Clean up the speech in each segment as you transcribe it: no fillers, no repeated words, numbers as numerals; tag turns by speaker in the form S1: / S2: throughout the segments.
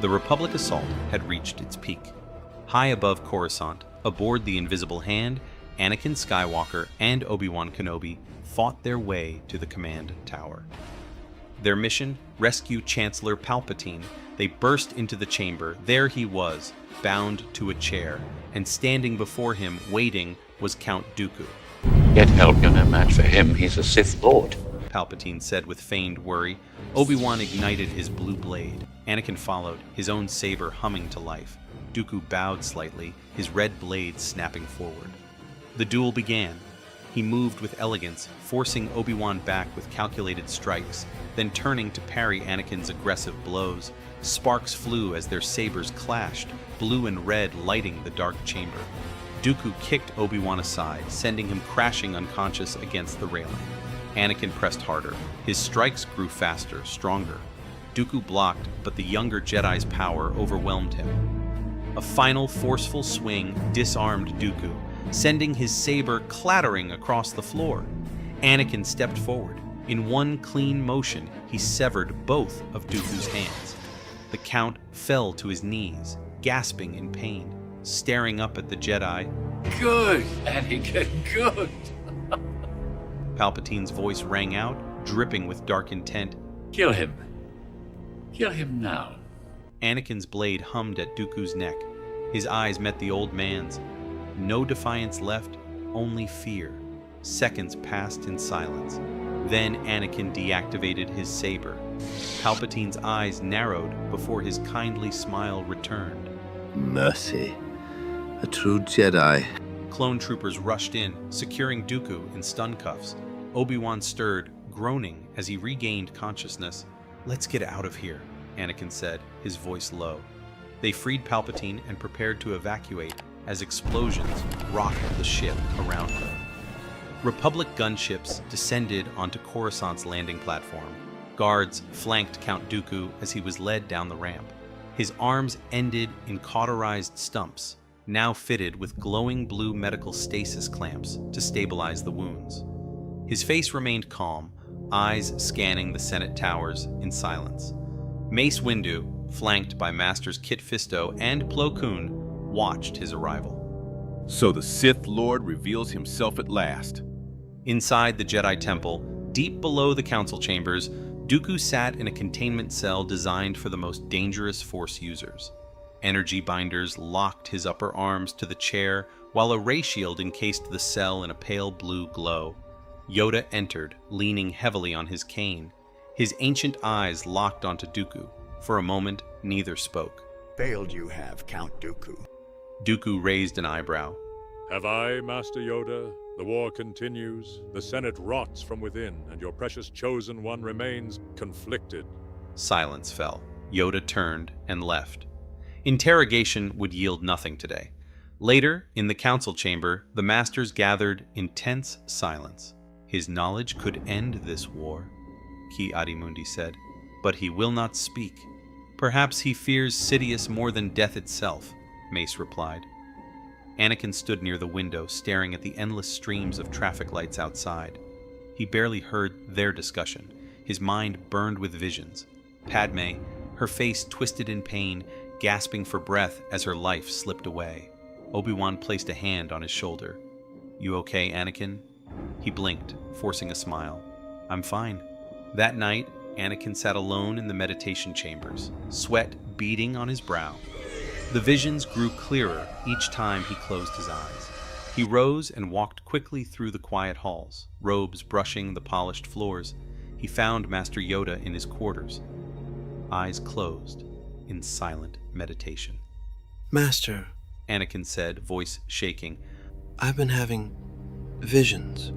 S1: The Republic assault had reached its peak. High above Coruscant, aboard the Invisible Hand, Anakin Skywalker and Obi-Wan Kenobi fought their way to the command tower. Their mission, rescue Chancellor Palpatine. They burst into the chamber. There he was, bound to a chair, and standing before him, waiting, was Count Dooku.
S2: Get help, you're no match for him. He's a Sith Lord,
S1: Palpatine said with feigned worry. Obi-Wan ignited his blue blade. Anakin followed, his own saber humming to life. Dooku bowed slightly, his red blade snapping forward. The duel began. He moved with elegance, forcing Obi-Wan back with calculated strikes, then turning to parry Anakin's aggressive blows. Sparks flew as their sabers clashed, blue and red lighting the dark chamber. Dooku kicked Obi-Wan aside, sending him crashing unconscious against the railing. Anakin pressed harder. His strikes grew faster, stronger. Dooku blocked, but the younger Jedi's power overwhelmed him. A final forceful swing disarmed Dooku, sending his saber clattering across the floor. Anakin stepped forward. In one clean motion, he severed both of Dooku's hands. The Count fell to his knees, gasping in pain, staring up at the Jedi.
S2: Good, Anakin, good.
S1: Palpatine's voice rang out, dripping with dark intent.
S2: Kill him. Kill him now.
S1: Anakin's blade hummed at Dooku's neck. His eyes met the old man's. No defiance left, only fear. Seconds passed in silence. Then Anakin deactivated his saber. Palpatine's eyes narrowed before his kindly smile returned.
S3: Mercy. A true Jedi.
S1: Clone troopers rushed in, securing Dooku in stun cuffs. Obi-Wan stirred, groaning as he regained consciousness. "Let's get out of here," Anakin said, his voice low. They freed Palpatine and prepared to evacuate as explosions rocked the ship around them. Republic gunships descended onto Coruscant's landing platform. Guards flanked Count Dooku as he was led down the ramp. His arms ended in cauterized stumps, now fitted with glowing blue medical stasis clamps to stabilize the wounds. His face remained calm, eyes scanning the Senate towers in silence. Mace Windu, flanked by Masters Kit Fisto and Plo Koon, watched his arrival.
S4: So the Sith Lord reveals himself at last.
S1: Inside the Jedi Temple, deep below the council chambers, Dooku sat in a containment cell designed for the most dangerous Force users. Energy binders locked his upper arms to the chair, while a ray shield encased the cell in a pale blue glow. Yoda entered, leaning heavily on his cane. His ancient eyes locked onto Dooku. For a moment, neither spoke.
S5: Failed you have, Count Dooku.
S1: Dooku raised an eyebrow.
S6: Have I, Master Yoda? The war continues, the Senate rots from within, and your precious chosen one remains conflicted.
S1: Silence fell. Yoda turned and left. Interrogation would yield nothing today. Later, in the council chamber, the masters gathered in tense silence. His knowledge could end this war, Ki-Adi-Mundi said, but he will not speak. Perhaps he fears Sidious more than death itself, Mace replied. Anakin stood near the window, staring at the endless streams of traffic lights outside. He barely heard their discussion. His mind burned with visions. Padme, her face twisted in pain, gasping for breath as her life slipped away. Obi-Wan placed a hand on his shoulder. "You okay, Anakin?" He blinked, forcing a smile. "I'm fine." That night, Anakin sat alone in the meditation chambers, sweat beading on his brow. The visions grew clearer each time he closed his eyes. He rose and walked quickly through the quiet halls, robes brushing the polished floors. He found Master Yoda in his quarters, eyes closed, in silent meditation.
S7: "Master,"
S1: Anakin said, voice shaking,
S7: "I've been having visions.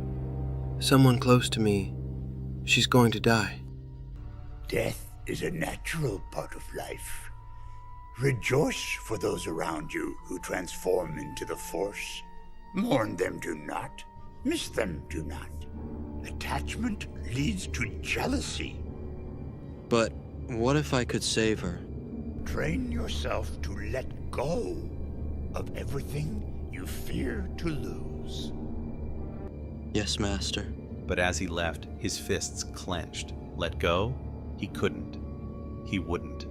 S7: Someone close to me, she's going to die."
S5: Death is a natural part of life. Rejoice for those around you who transform into the Force. Mourn them do not. Miss them do not. Attachment leads to jealousy.
S7: But what if I could save her?
S5: Train yourself to let go of everything you fear to lose.
S7: Yes, Master.
S1: But as he left, his fists clenched. Let go? He couldn't. He wouldn't.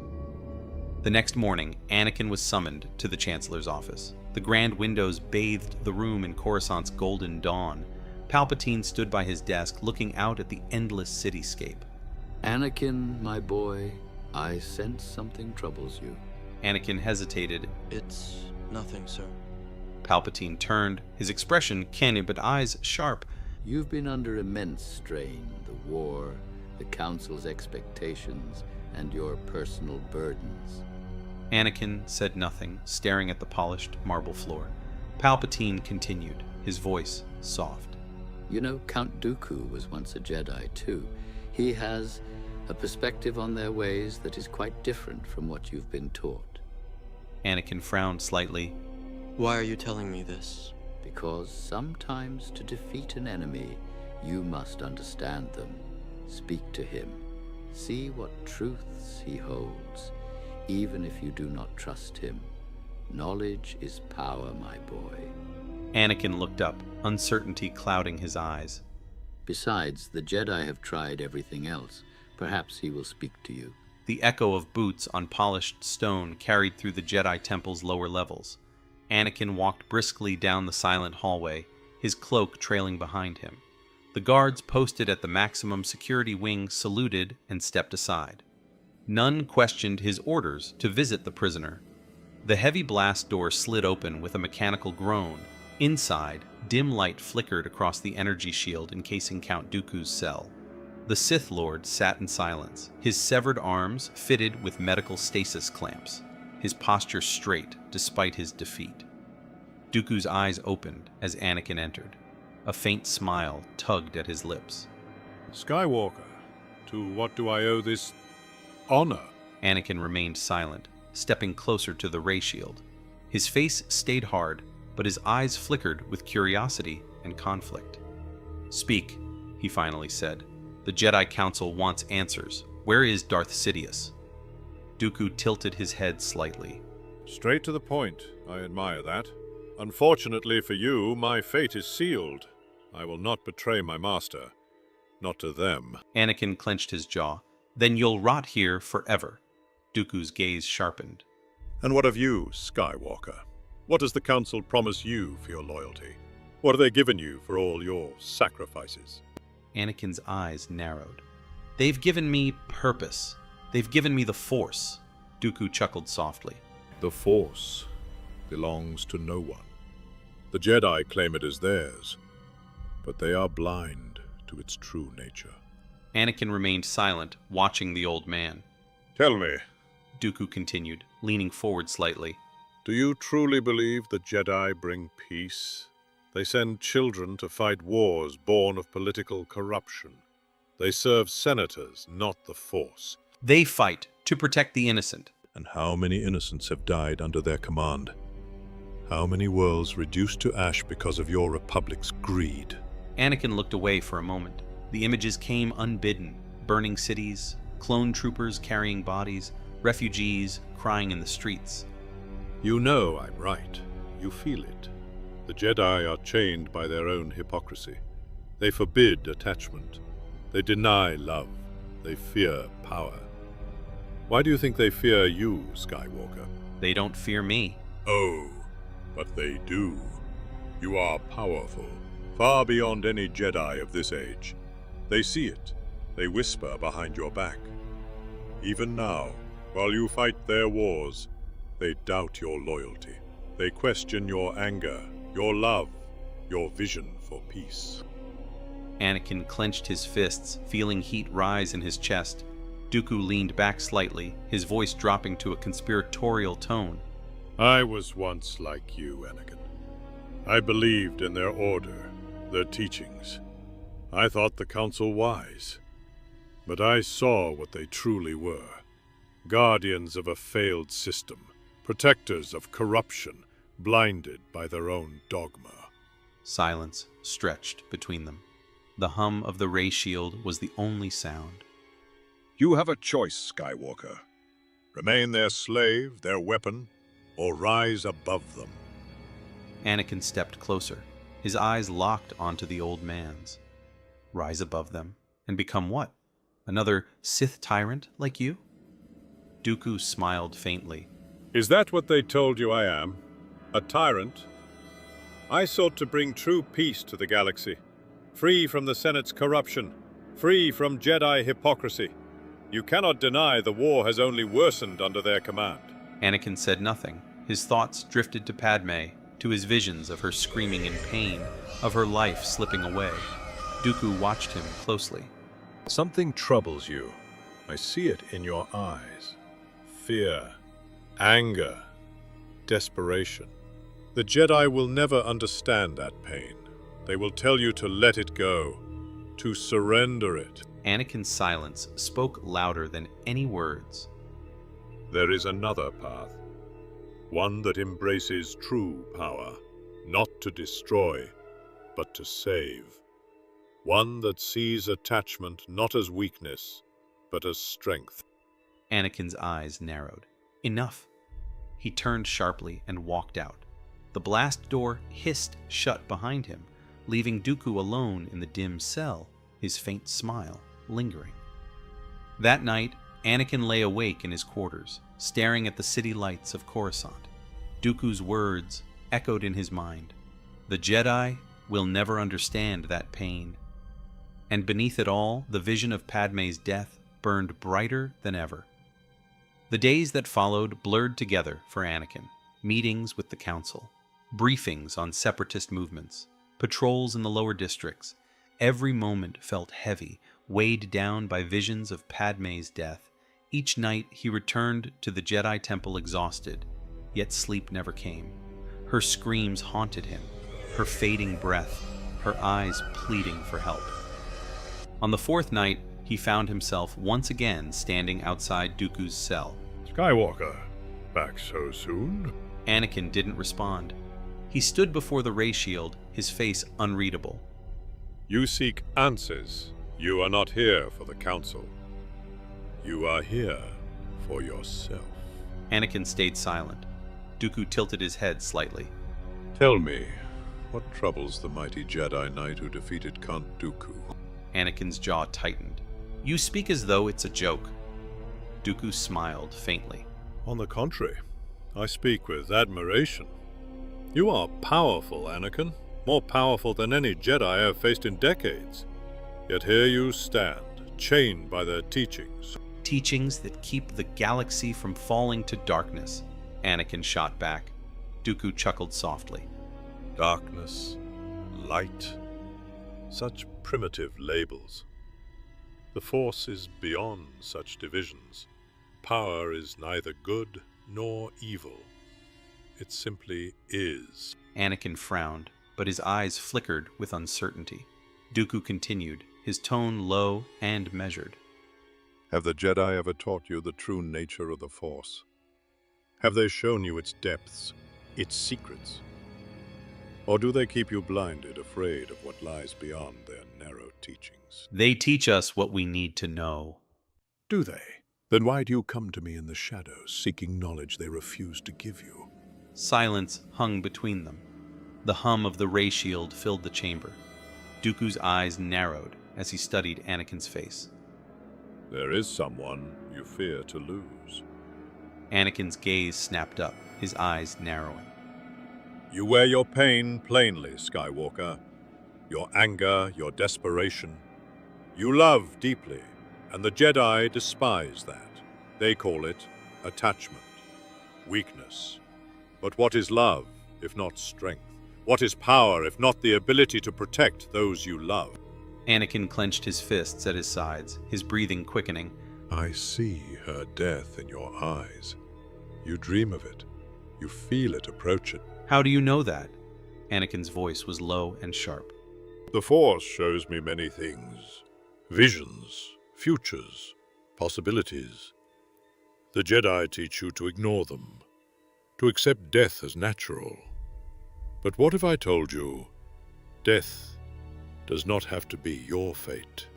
S1: The next morning, Anakin was summoned to the Chancellor's office. The grand windows bathed the room in Coruscant's golden dawn. Palpatine stood by his desk, looking out at the endless cityscape.
S2: Anakin, my boy, I sense something troubles you.
S1: Anakin hesitated.
S7: It's nothing, sir.
S1: Palpatine turned, his expression canny but eyes sharp.
S2: You've been under immense strain, the war, the Council's expectations, and your personal burdens.
S1: Anakin said nothing, staring at the polished marble floor. Palpatine continued, his voice soft.
S2: You know, Count Dooku was once a Jedi, too. He has a perspective on their ways that is quite different from what you've been taught.
S1: Anakin frowned slightly.
S7: Why are you telling me this?
S2: Because sometimes to defeat an enemy, you must understand them, speak to him, see what truths he holds, even if you do not trust him. Knowledge is power, my boy.
S1: Anakin looked up, uncertainty clouding his eyes.
S2: Besides, the Jedi have tried everything else. Perhaps he will speak to you.
S1: The echo of boots on polished stone carried through the Jedi Temple's lower levels. Anakin walked briskly down the silent hallway, his cloak trailing behind him. The guards posted at the maximum security wing saluted and stepped aside. None questioned his orders to visit the prisoner. The heavy blast door slid open with a mechanical groan. Inside, dim light flickered across the energy shield encasing Count Dooku's cell. The Sith Lord sat in silence, his severed arms fitted with medical stasis clamps, his posture straight despite his defeat. Dooku's eyes opened as Anakin entered. A faint smile tugged at his lips.
S6: Skywalker, to what do I owe this honor?
S1: Anakin remained silent, stepping closer to the ray shield. His face stayed hard, but his eyes flickered with curiosity and conflict. Speak, he finally said. The Jedi Council wants answers. Where is Darth Sidious? Dooku tilted his head slightly.
S6: Straight to the point. I admire that. Unfortunately for you, my fate is sealed. I will not betray my master. Not to them.
S1: Anakin clenched his jaw. Then you'll rot here forever. Dooku's gaze sharpened.
S6: And what of you, Skywalker? What does the Council promise you for your loyalty? What have they given you for all your sacrifices?
S1: Anakin's eyes narrowed. They've given me purpose. They've given me the Force. Dooku chuckled softly.
S6: The Force belongs to no one. The Jedi claim it as theirs, but they are blind to its true nature.
S1: Anakin remained silent, watching the old man.
S6: Tell me,
S1: Dooku continued, leaning forward slightly.
S6: do you truly believe the Jedi bring peace? They send children to fight wars born of political corruption. They serve senators, not the Force.
S1: They fight to protect the innocent.
S6: And how many innocents have died under their command? How many worlds reduced to ash because of your Republic's greed?
S1: Anakin looked away for a moment. The images came unbidden. Burning cities, clone troopers carrying bodies, refugees crying in the streets.
S6: You know I'm right. You feel it. The Jedi are chained by their own hypocrisy. They forbid attachment. They deny love. They fear power. Why do you think they fear you, Skywalker?
S1: They don't fear me.
S6: Oh, but they do. You are powerful, far beyond any Jedi of this age. They see it. They whisper behind your back. Even now, while you fight their wars, they doubt your loyalty. They question your anger, your love, your vision for peace.
S1: Anakin clenched his fists, feeling heat rise in his chest. Dooku leaned back slightly, his voice dropping to a conspiratorial tone.
S6: I was once like you, Anakin. I believed in their order, their teachings. I thought the Council wise. But I saw what they truly were. Guardians of a failed system, protectors of corruption, blinded by their own dogma.
S1: Silence stretched between them. The hum of the ray shield was the only sound.
S6: You have a choice, Skywalker. Remain their slave, their weapon, or rise above them.
S1: Anakin stepped closer, his eyes locked onto the old man's. Rise above them, and become what? Another Sith tyrant like you? Dooku smiled faintly.
S6: Is that what they told you I am? A tyrant? I sought to bring true peace to the galaxy, free from the Senate's corruption, free from Jedi hypocrisy. You cannot deny the war has only worsened under their command.
S1: Anakin said nothing. His thoughts drifted to Padme, to his visions of her screaming in pain, of her life slipping away. Dooku watched him closely.
S6: Something troubles you. I see it in your eyes. Fear, anger, desperation. The Jedi will never understand that pain. They will tell you to let it go, to surrender it.
S1: Anakin's silence spoke louder than any words.
S6: There is another path, one that embraces true power, not to destroy, but to save. One that sees attachment not as weakness, but as strength.
S1: Anakin's eyes narrowed. Enough. He turned sharply and walked out. The blast door hissed shut behind him, leaving Dooku alone in the dim cell, his faint smile lingering. That night, Anakin lay awake in his quarters, staring at the city lights of Coruscant. Dooku's words echoed in his mind. The Jedi will never understand that pain. And beneath it all, the vision of Padme's death burned brighter than ever. The days that followed blurred together for Anakin. Meetings with the Council, briefings on separatist movements, patrols in the lower districts. Every moment felt heavy, weighed down by visions of Padme's death. Each night he returned to the Jedi Temple exhausted, yet sleep never came. Her screams haunted him, her fading breath, her eyes pleading for help. On the fourth night, he found himself once again standing outside Dooku's cell.
S6: Skywalker, back so soon?
S1: Anakin didn't respond. He stood before the ray shield, his face unreadable.
S6: You seek answers. You are not here for the Council. You are here for yourself.
S1: Anakin stayed silent. Dooku tilted his head slightly.
S6: Tell me, what troubles the mighty Jedi Knight who defeated Count Dooku?
S1: Anakin's jaw tightened. You speak as though it's a joke. Dooku smiled faintly.
S6: On the contrary, I speak with admiration. You are powerful, Anakin. More powerful than any Jedi I have faced in decades. Yet here you stand, chained by their teachings.
S1: Teachings that keep the galaxy from falling to darkness, Anakin shot back. Dooku chuckled softly.
S6: Darkness, light, such primitive labels. The Force is beyond such divisions. Power is neither good nor evil. It simply is.
S1: Anakin frowned, but his eyes flickered with uncertainty. Dooku continued, his tone low and measured.
S6: Have the Jedi ever taught you the true nature of the Force? Have they shown you its depths, its secrets? Or do they keep you blinded, afraid of what lies beyond their narrow teachings?
S1: They teach us what we need to know.
S6: Do they? Then why do you come to me in the shadows, seeking knowledge they refuse to give you?
S1: Silence hung between them. The hum of the ray shield filled the chamber. Dooku's eyes narrowed as he studied Anakin's face.
S6: There is someone you fear to lose.
S1: Anakin's gaze snapped up, his eyes narrowing.
S6: You wear your pain plainly, Skywalker. Your anger, your desperation. You love deeply, and the Jedi despise that. They call it attachment, weakness. But what is love, if not strength? What is power, if not the ability to protect those you love?
S1: Anakin clenched his fists at his sides, his breathing quickening.
S6: I see her death in your eyes. You dream of it. You feel it approaching.
S1: How do you know that? Anakin's voice was low and sharp.
S6: The Force shows me many things. Visions, futures, possibilities. The Jedi teach you to ignore them, to accept death as natural. But what if I told you, death does not have to be your fate?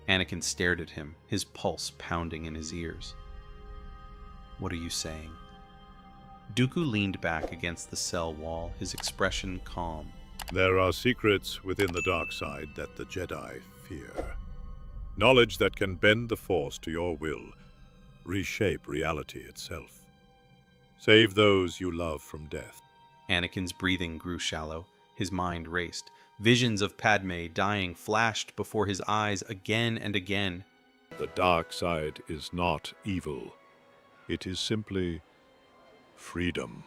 S1: Anakin stared at him, his pulse pounding in his ears. What are you saying? Dooku leaned back against the cell wall, his expression calm.
S6: There are secrets within the dark side that the Jedi fear. Knowledge that can bend the Force to your will, reshape reality itself. Save those you love from death.
S1: Anakin's breathing grew shallow. His mind raced. Visions of Padme dying flashed before his eyes again and again.
S6: The dark side is not evil. It is simply freedom.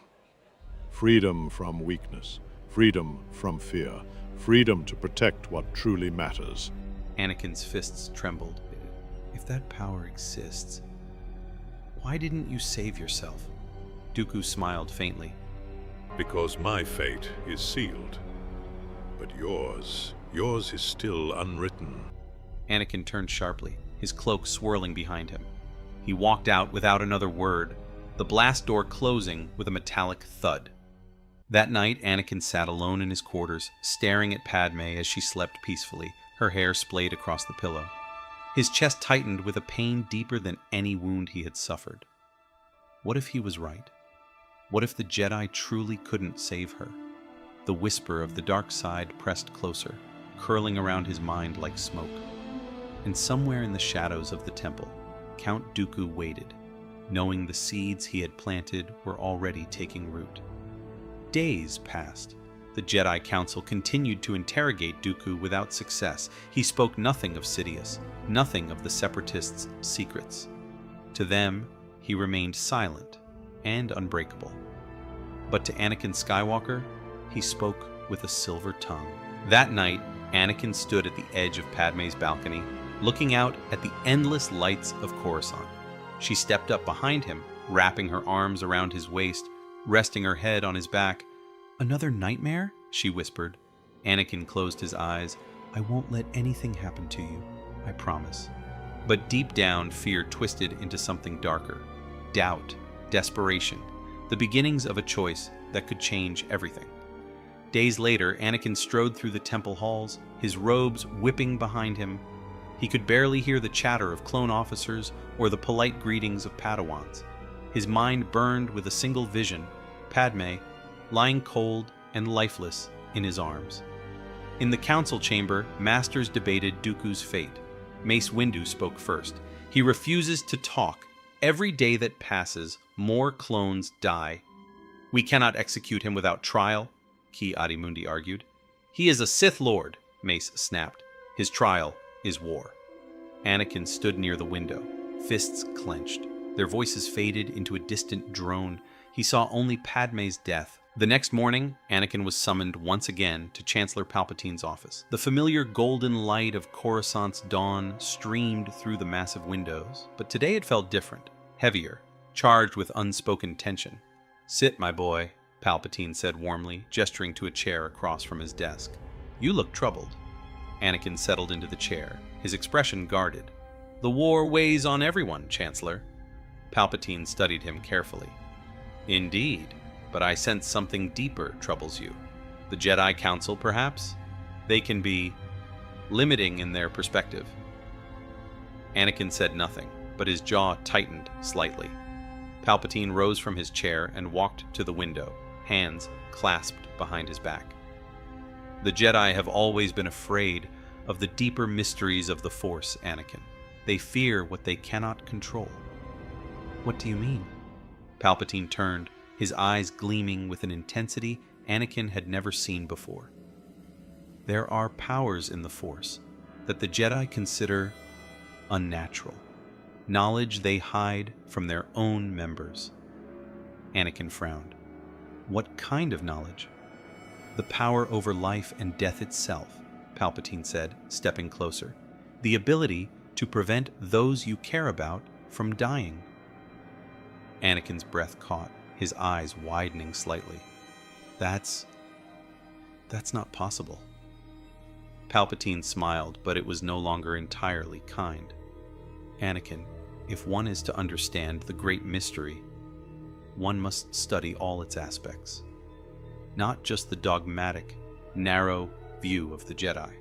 S6: Freedom from weakness. Freedom from fear. Freedom to protect what truly matters.
S1: Anakin's fists trembled. If that power exists, why didn't you save yourself? Dooku smiled faintly.
S6: Because my fate is sealed. But yours is still unwritten.
S1: Anakin turned sharply, his cloak swirling behind him. He walked out without another word, the blast door closing with a metallic thud. That night, Anakin sat alone in his quarters, staring at Padme as she slept peacefully, her hair splayed across the pillow. His chest tightened with a pain deeper than any wound he had suffered. What if he was right? What if the Jedi truly couldn't save her? The whisper of the dark side pressed closer, curling around his mind like smoke. And somewhere in the shadows of the temple, Count Dooku waited, knowing the seeds he had planted were already taking root. Days passed. The Jedi Council continued to interrogate Dooku without success. He spoke nothing of Sidious, nothing of the Separatists' secrets. To them, he remained silent and unbreakable. But to Anakin Skywalker, he spoke with a silver tongue. That night, Anakin stood at the edge of Padme's balcony, looking out at the endless lights of Coruscant. She stepped up behind him, wrapping her arms around his waist, resting her head on his back. "Another nightmare?" she whispered. Anakin closed his eyes. "I won't let anything happen to you, I promise." But deep down, fear twisted into something darker. Doubt, desperation, the beginnings of a choice that could change everything. Days later, Anakin strode through the temple halls, his robes whipping behind him. He could barely hear the chatter of clone officers or the polite greetings of Padawans. His mind burned with a single vision, Padme, lying cold and lifeless in his arms. In the council chamber, masters debated Dooku's fate. Mace Windu spoke first. "He refuses to talk. Every day that passes, more clones die. We cannot execute him without trial," Ki Adimundi argued. "He is a Sith Lord," Mace snapped. "His trial is war." Anakin stood near the window, fists clenched. Their voices faded into a distant drone. He saw only Padme's death. The next morning, Anakin was summoned once again to Chancellor Palpatine's office. The familiar golden light of Coruscant's dawn streamed through the massive windows, but today it felt different, heavier, charged with unspoken tension. "Sit, my boy," Palpatine said warmly, gesturing to a chair across from his desk. "You look troubled." Anakin settled into the chair, his expression guarded. "The war weighs on everyone, Chancellor." Palpatine studied him carefully. "Indeed, but I sense something deeper troubles you. The Jedi Council, perhaps? They can be limiting in their perspective." Anakin said nothing, but his jaw tightened slightly. Palpatine rose from his chair and walked to the window, hands clasped behind his back. "The Jedi have always been afraid of the deeper mysteries of the Force, Anakin. They fear what they cannot control." "What do you mean?" Palpatine turned, his eyes gleaming with an intensity Anakin had never seen before. "There are powers in the Force that the Jedi consider unnatural, knowledge they hide from their own members." Anakin frowned. "What kind of knowledge?" "The power over life and death itself," Palpatine said, stepping closer. "The ability to prevent those you care about from dying." Anakin's breath caught, his eyes widening slightly. That's not possible." Palpatine smiled, but it was no longer entirely kind. "Anakin, if one is to understand the great mystery, one must study all its aspects, not just the dogmatic, narrow view of the Jedi.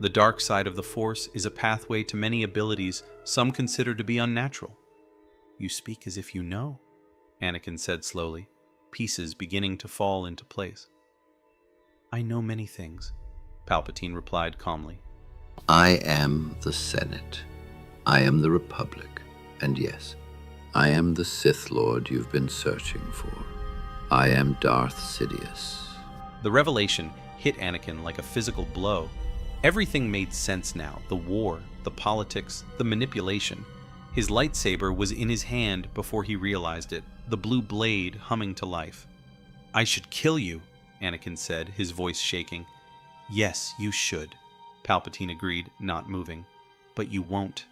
S1: The dark side of the Force is a pathway to many abilities some consider to be unnatural." "You speak as if you know," Anakin said slowly, pieces beginning to fall into place. "I know many things," Palpatine replied calmly.
S3: I am the Senate. I am the Republic.
S2: And yes, I am the Sith Lord you've been searching for. I am Darth Sidious.
S1: The revelation hit Anakin like a physical blow. Everything made sense now. The war, the politics, the manipulation. His lightsaber was in his hand before he realized it, the blue blade humming to life. "I should kill you," Anakin said, his voice shaking. "Yes, you should," Palpatine agreed, not moving. "But you won't."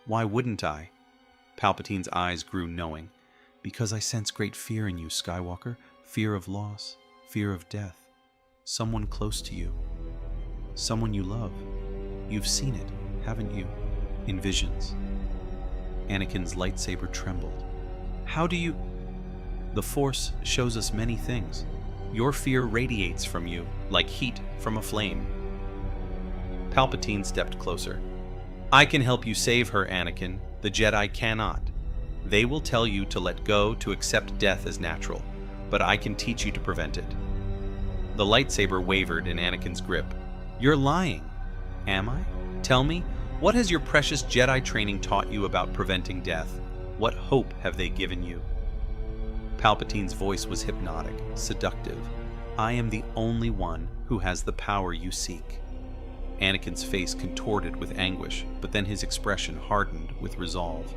S1: "Why wouldn't I?" Palpatine's eyes grew knowing. "Because I sense great fear in you, Skywalker. Fear of loss, fear of death. Someone close to you. Someone you love. You've seen it, haven't you? In visions." Anakin's lightsaber trembled. "How do you—" "The Force shows us many things. Your fear radiates from you, like heat from a flame." Palpatine stepped closer. "I can help you save her, Anakin. The Jedi cannot. They will tell you to let go, to accept death as natural, but I can teach you to prevent it." The lightsaber wavered in Anakin's grip. "You're lying." "Am I? Tell me, what has your precious Jedi training taught you about preventing death? What hope have they given you?" Palpatine's voice was hypnotic, seductive. "I am the only one who has the power you seek." Anakin's face contorted with anguish, but then his expression hardened with resolve.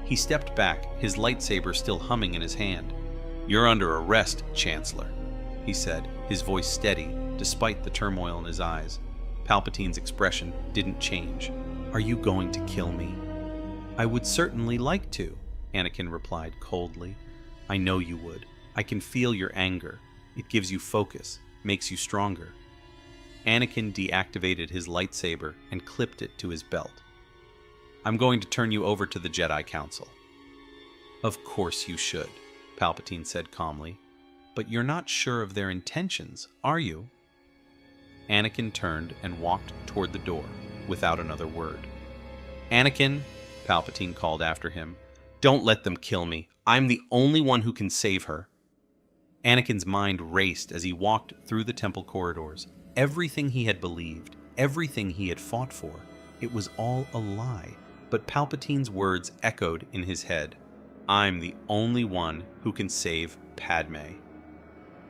S1: He stepped back, his lightsaber still humming in his hand. "You're under arrest, Chancellor," he said, his voice steady, despite the turmoil in his eyes. Palpatine's expression didn't change. "Are you going to kill me?" "I would certainly like to," Anakin replied coldly. "I know you would. I can feel your anger. It gives you focus, makes you stronger." Anakin deactivated his lightsaber and clipped it to his belt. "I'm going to turn you over to the Jedi Council." "Of course you should," Palpatine said calmly. "But you're not sure of their intentions, are you?" Anakin turned and walked toward the door, without another word. "Anakin," Palpatine called after him, "don't let them kill me. I'm the only one who can save her." Anakin's mind raced as he walked through the temple corridors. Everything he had believed, everything he had fought for, it was all a lie. But Palpatine's words echoed in his head. "I'm the only one who can save Padme."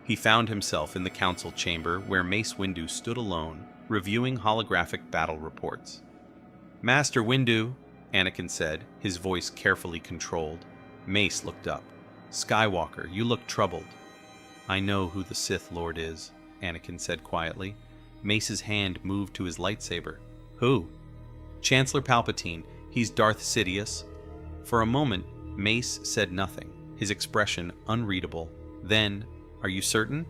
S1: He found himself in the council chamber where Mace Windu stood alone, reviewing holographic battle reports. "Master Windu," Anakin said, his voice carefully controlled. Mace looked up. "Skywalker, you look troubled." "I know who the Sith Lord is," Anakin said quietly. Mace's hand moved to his lightsaber. "Who?" "Chancellor Palpatine. He's Darth Sidious." For a moment, Mace said nothing, his expression unreadable. Then, "Are you certain?"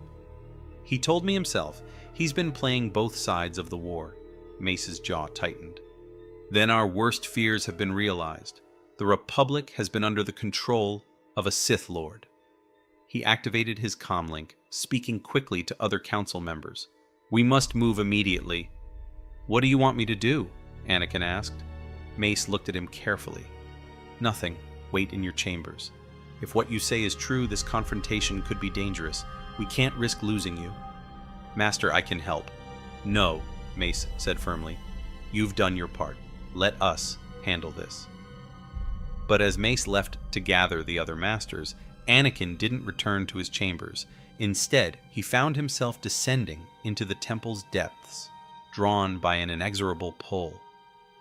S1: "He told me himself. He's been playing both sides of the war." Mace's jaw tightened. "Then our worst fears have been realized. The Republic has been under the control of a Sith Lord." He activated his comlink, speaking quickly to other council members. "We must move immediately." "What do you want me to do?" Anakin asked. Mace looked at him carefully. "Nothing. Wait in your chambers. If what you say is true, this confrontation could be dangerous. We can't risk losing you." "Master, I can help." "No," Mace said firmly. "You've done your part. Let us handle this." But as Mace left to gather the other masters, Anakin didn't return to his chambers. Instead, he found himself descending into the temple's depths, drawn by an inexorable pull.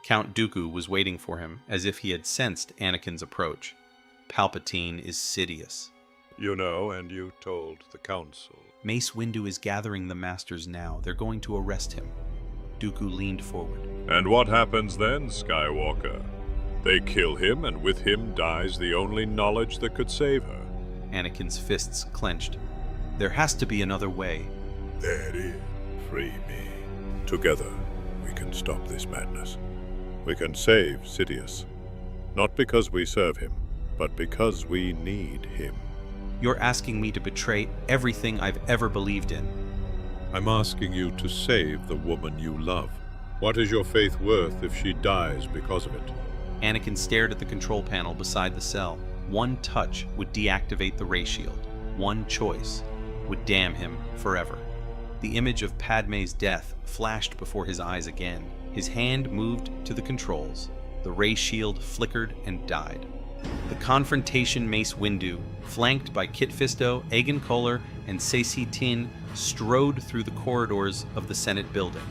S1: Count Dooku was waiting for him, as if he had sensed Anakin's approach. "Palpatine is Sidious."
S6: "You know, and you told the Council."
S1: "Mace Windu is gathering the masters now. They're going to arrest him." Dooku leaned forward.
S6: "And what happens then, Skywalker? They kill him, and with him dies the only knowledge that could save her."
S1: Anakin's fists clenched. "There has to be another way."
S6: "There is. Free me. Together, we can stop this madness. We can save Sidious. Not because we serve him, but because we need him."
S1: "You're asking me to betray everything I've ever believed in."
S6: "I'm asking you to save the woman you love. What is your faith worth if she dies because of it?"
S1: Anakin stared at the control panel beside the cell. One touch would deactivate the ray shield. One choice would damn him forever. The image of Padme's death flashed before his eyes again. His hand moved to the controls. The ray shield flickered and died. The confrontation Mace Windu, flanked by Kit Fisto, Aegon Kohler, and Saesee Tiin, strode through the corridors of the Senate building.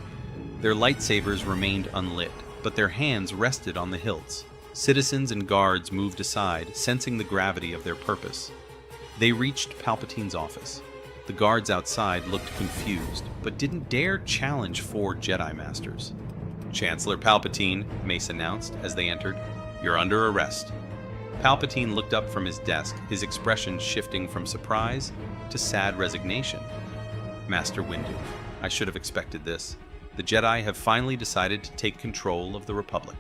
S1: Their lightsabers remained unlit, but their hands rested on the hilts. Citizens and guards moved aside, sensing the gravity of their purpose. They reached Palpatine's office. The guards outside looked confused, but didn't dare challenge 4 Jedi Masters. "Chancellor Palpatine," Mace announced as they entered, "you're under arrest." Palpatine looked up from his desk, his expression shifting from surprise to sad resignation. "Master Windu, I should have expected this. The Jedi have finally decided to take control of the Republic."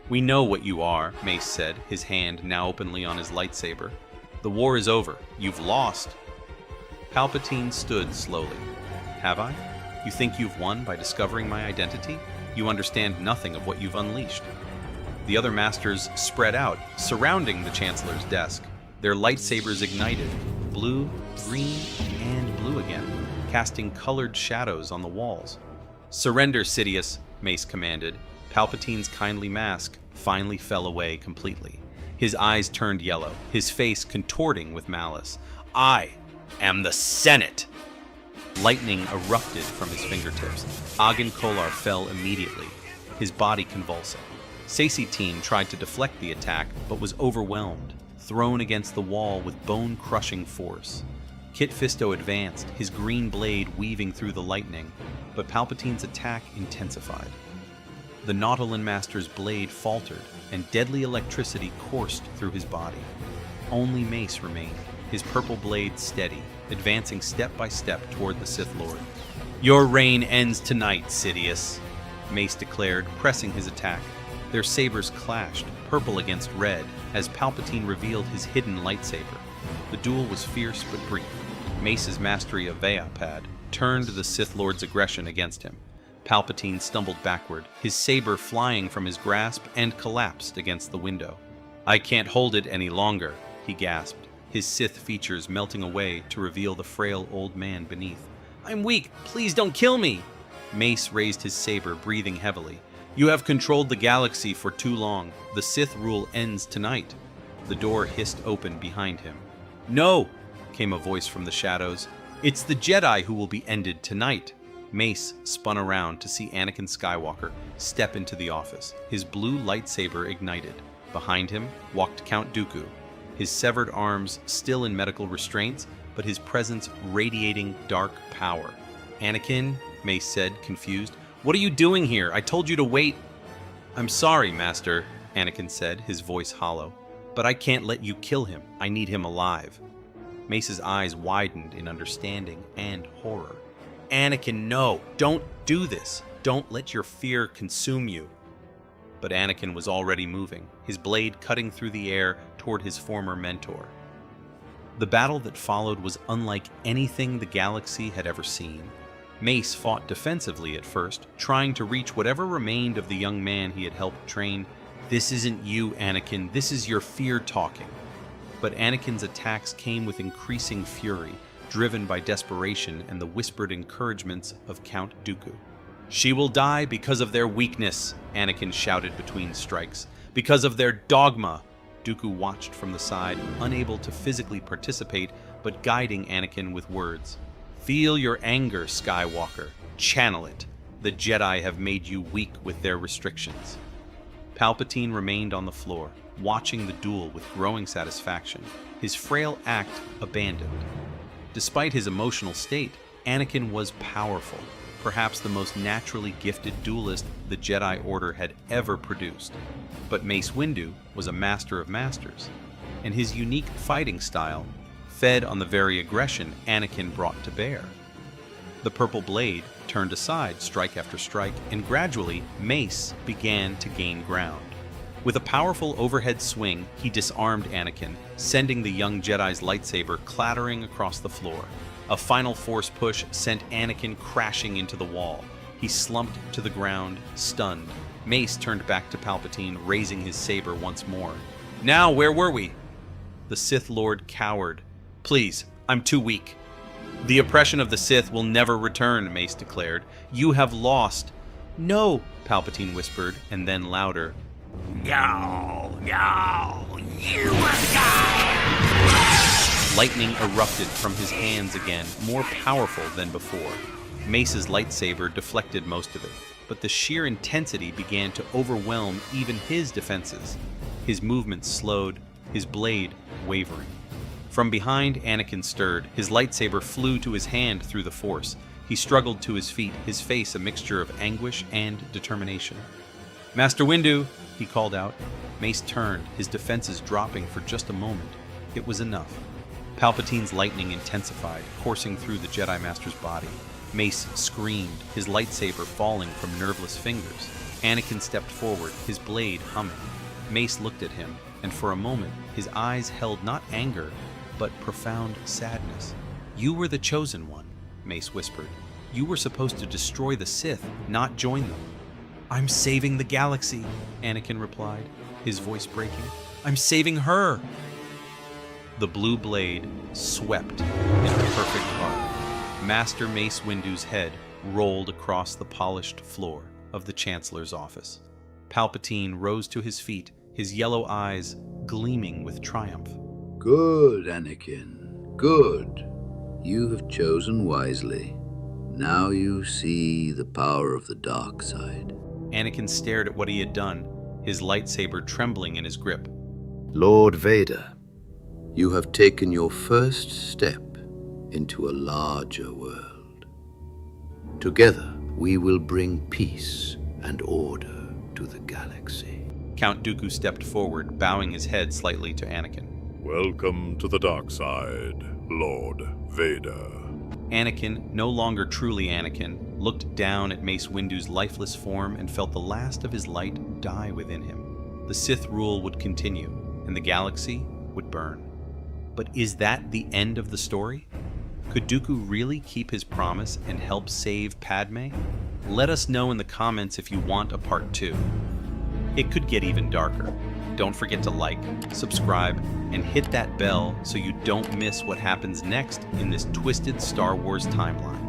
S1: "We know what you are," Mace said, his hand now openly on his lightsaber. "The war is over. You've lost." Palpatine stood slowly. "Have I? You think you've won by discovering my identity? You understand nothing of what you've unleashed." The other masters spread out, surrounding the Chancellor's desk. Their lightsabers ignited, blue, green, and blue again, casting colored shadows on the walls. "Surrender, Sidious," Mace commanded. Palpatine's kindly mask finally fell away completely. His eyes turned yellow, his face contorting with malice. "I am the Senate!" Lightning erupted from his fingertips. Aegon Kohler fell immediately, his body convulsing. Saesee Tiin tried to deflect the attack, but was overwhelmed, thrown against the wall with bone-crushing force. Kit Fisto advanced, his green blade weaving through the lightning, but Palpatine's attack intensified. The Nautolan Master's blade faltered, and deadly electricity coursed through his body. Only Mace remained, his purple blade steady, advancing step by step toward the Sith Lord. "Your reign ends tonight, Sidious," Mace declared, pressing his attack. Their sabers clashed, purple against red, as Palpatine revealed his hidden lightsaber. The duel was fierce but brief. Mace's mastery of Vaapad turned the Sith Lord's aggression against him. Palpatine stumbled backward, his saber flying from his grasp, and collapsed against the window. "I can't hold it any longer," he gasped, his Sith features melting away to reveal the frail old man beneath. "I'm weak. Please don't kill me." Mace raised his saber, breathing heavily. "You have controlled the galaxy for too long. The Sith rule ends tonight." The door hissed open behind him. "No!" came a voice from the shadows. "It's the Jedi who will be ended tonight." Mace spun around to see Anakin Skywalker step into the office, his blue lightsaber ignited. Behind him walked Count Dooku, his severed arms still in medical restraints, but his presence radiating dark power. "Anakin," Mace said, confused, "what are you doing here? I told you to wait." "I'm sorry, Master," Anakin said, his voice hollow, "but I can't let you kill him. I need him alive." Mace's eyes widened in understanding and horror. "Anakin, no! Don't do this! Don't let your fear consume you!" But Anakin was already moving, his blade cutting through the air toward his former mentor. The battle that followed was unlike anything the galaxy had ever seen. Mace fought defensively at first, trying to reach whatever remained of the young man he had helped train. "This isn't you, Anakin. This is your fear talking." But Anakin's attacks came with increasing fury, driven by desperation and the whispered encouragements of Count Dooku. "She will die because of their weakness," Anakin shouted between strikes. "Because of their dogma." Dooku watched from the side, unable to physically participate, but guiding Anakin with words. "Feel your anger, Skywalker. Channel it. The Jedi have made you weak with their restrictions." Palpatine remained on the floor, watching the duel with growing satisfaction, his frail act abandoned. Despite his emotional state, Anakin was powerful, perhaps the most naturally gifted duelist the Jedi Order had ever produced. But Mace Windu was a master of masters, and his unique fighting style fed on the very aggression Anakin brought to bear. The purple blade turned aside strike after strike, and gradually Mace began to gain ground. With a powerful overhead swing, he disarmed Anakin, sending the young Jedi's lightsaber clattering across the floor. A final force push sent Anakin crashing into the wall. He slumped to the ground, stunned. Mace turned back to Palpatine, raising his saber once more. "Now, where were we?" The Sith Lord cowered. "Please, I'm too weak." "The oppression of the Sith will never return," Mace declared. "You have lost." "No," Palpatine whispered, and then louder.
S5: No, you must die!
S1: Lightning erupted from his hands again, more powerful than before. Mace's lightsaber deflected most of it, but the sheer intensity began to overwhelm even his defenses. His movements slowed, his blade wavering. From behind, Anakin stirred. His lightsaber flew to his hand through the Force. He struggled to his feet, his face a mixture of anguish and determination. "Master Windu!" he called out. Mace turned, his defenses dropping for just a moment. It was enough. Palpatine's lightning intensified, coursing through the Jedi Master's body. Mace screamed, his lightsaber falling from nerveless fingers. Anakin stepped forward, his blade humming. Mace looked at him, and for a moment, his eyes held not anger, but profound sadness. "You were the chosen one," Mace whispered. "You were supposed to destroy the Sith, not join them." "I'm saving the galaxy," Anakin replied, his voice breaking. "I'm saving her." The blue blade swept in a perfect arc. Master Mace Windu's head rolled across the polished floor of the Chancellor's office. Palpatine rose to his feet, his yellow eyes gleaming with triumph.
S3: Good, Anakin, good. You have chosen wisely. Now you see the power of the dark side.
S1: Anakin stared at what he had done, his lightsaber trembling in his grip.
S3: Lord Vader, you have taken your first step into a larger world. Together, we will bring peace and order to the galaxy.
S1: Count Dooku stepped forward, bowing his head slightly to Anakin.
S6: Welcome to the dark side, Lord Vader.
S1: Anakin, no longer truly Anakin, looked down at Mace Windu's lifeless form and felt the last of his light die within him. The Sith rule would continue, and the galaxy would burn. But is that the end of the story? Could Dooku really keep his promise and help save Padme? Let us know in the comments if you want a part 2. It could get even darker. Don't forget to like, subscribe, and hit that bell so you don't miss what happens next in this twisted Star Wars timeline.